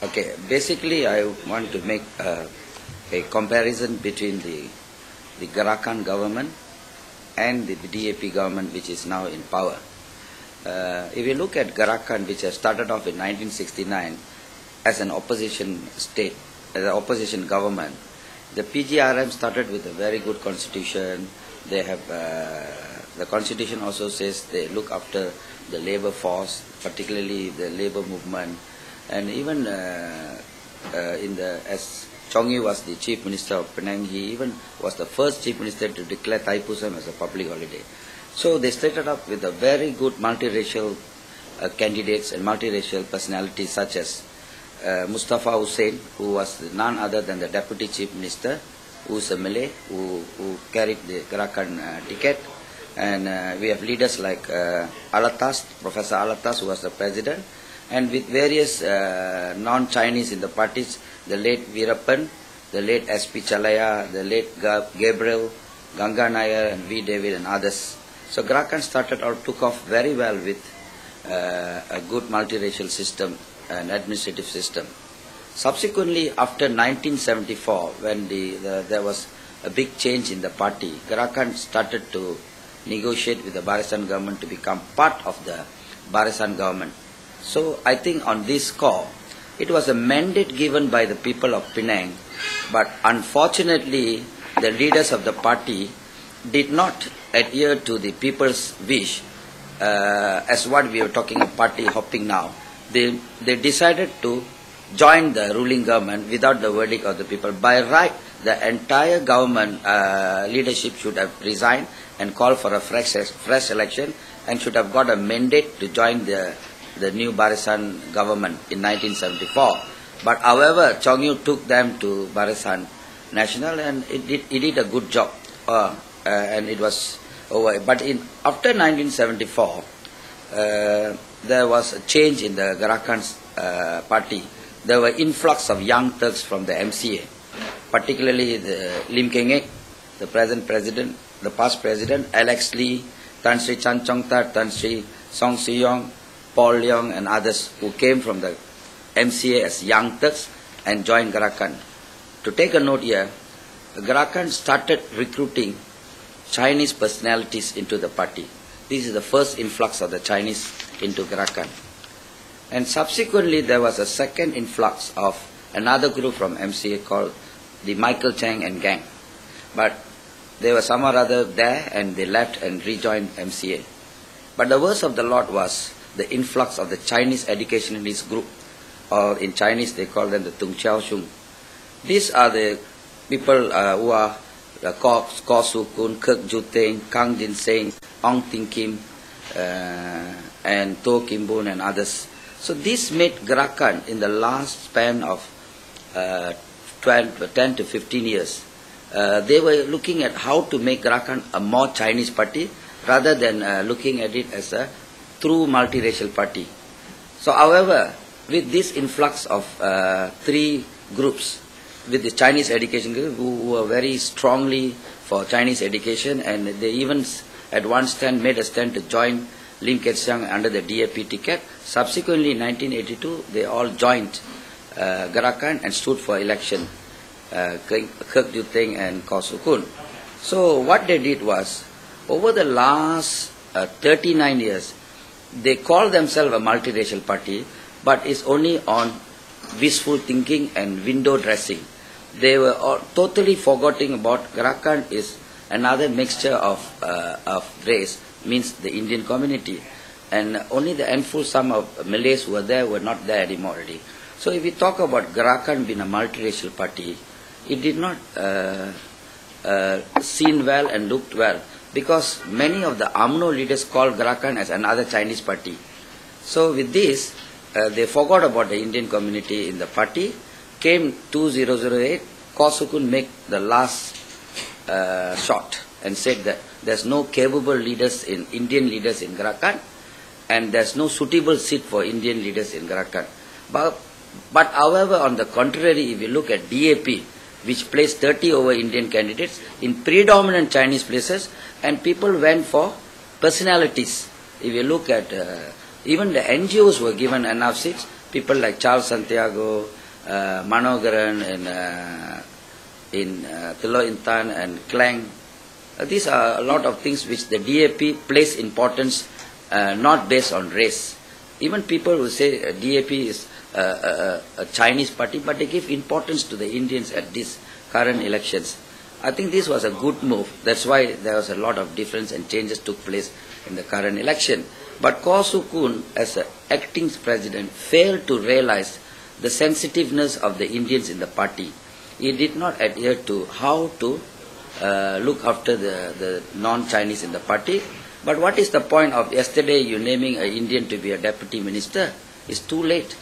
Okay, basically I want to make a comparison between the Gerakan government and the DAP government which is now in power. If you look at Gerakan, which has started off in 1969 as an opposition state, as an opposition government, the PGRM started with a very good constitution. They have the constitution also says they look after the labor force, particularly the labor movement, and even as Chong Yu was the chief minister of Penang, he even was the first chief minister to declare Thaipusam as a public holiday. So they started up with a very good multiracial candidates and multiracial personalities such as Mustafa Hussain, who was none other than the deputy chief minister, who is a Malay, who carried the Gerakan ticket. And we have leaders like Alatas, Professor Alatas, who was the president, and with various non-Chinese in the parties, the late Veerappan, the late S.P. Chalaya, the late Gabriel, Ganga Nair, and V. David, and others. So Gerakan started out, took off very well with a good multiracial system and administrative system. Subsequently, after 1974, when there was a big change in the party, Gerakan started to negotiate with the Barisan government to become part of the Barisan government. So I think on this score, it was a mandate given by the people of Penang, but unfortunately the leaders of the party did not adhere to the people's wish, as what we are talking of party hopping now. They decided to join the ruling government without the verdict of the people. By right, the entire government leadership should have resigned and called for a fresh election and should have got a mandate to join the new Barisan government in 1974. But however, Chong Yu took them to Barisan National and it did a good job and it was over. But after 1974, there was a change in the Gerakan's party. There were influx of young Turks from the MCA, particularly the Lim Keng Ek, the present president, the past president, Alex Lee, Tan Sri Chan Chong Tat, Tan Sri Song Si Yong, Paul Leong, and others who came from the MCA as young Turks and joined Gerakan. To take a note here, Gerakan started recruiting Chinese personalities into the party. This is the first influx of the Chinese into Gerakan. And subsequently, there was a second influx of another group from MCA called the Michael Chang and gang. But there was some or other there and they left and rejoined MCA. But the worst of the lot was the influx of the Chinese educationalist group, or in Chinese they call them the Tung Chao Shung. These are the people who are Ko Su Kun, Kirk Ju Teng, Kang Jin Seng, Ong Ting Kim, and To Kim Boon and others. So this made Gerakan in the last span of 10 to 15 years. They were looking at how to make Gerakan a more Chinese party rather than looking at it as a true multiracial party. So however, with this influx of three groups, with the Chinese education group who were very strongly for Chinese education, and they even at one stand made a stand to join Lim Keng Siang under the DAP ticket. Subsequently in 1982, they all joined Gerakan and stood for election, Kirk Ju Teng and Ko Su Kun. So what they did was, over the last 39 years, they call themselves a multiracial party, but it's only on wishful thinking and window dressing. They were all totally forgetting about Gerakan is another mixture of race, means the Indian community. And only the handful some of Malays who were there were not there anymore already. So if we talk about Gerakan being a multiracial party, it did not seen well and looked well, because many of the UMNO leaders called Gerakan as another Chinese party. So with this, they forgot about the Indian community in the party. Came 2008, Ko Su Kun make the last shot and said that there's no capable leaders in Indian leaders in Gerakan, and there's no suitable seat for Indian leaders in Gerakan. But however, on the contrary, if you look at DAP, which placed 30 over Indian candidates in predominant Chinese places, and people went for personalities. If you look at even the NGOs were given enough seats, people like Charles Santiago, Manogaran, and Tilo Intan and Klang. These are a lot of things which the DAP place importance, not based on race. Even people who say DAP is a Chinese party, but they give importance to the Indians at these current elections. I think this was a good move. That's why there was a lot of difference and changes took place in the current election. But Ko Sukun, as an acting president, failed to realize the sensitiveness of the Indians in the party. He did not adhere to how to look after the non-Chinese in the party. But what is the point of yesterday you naming an Indian to be a deputy minister? It's too late.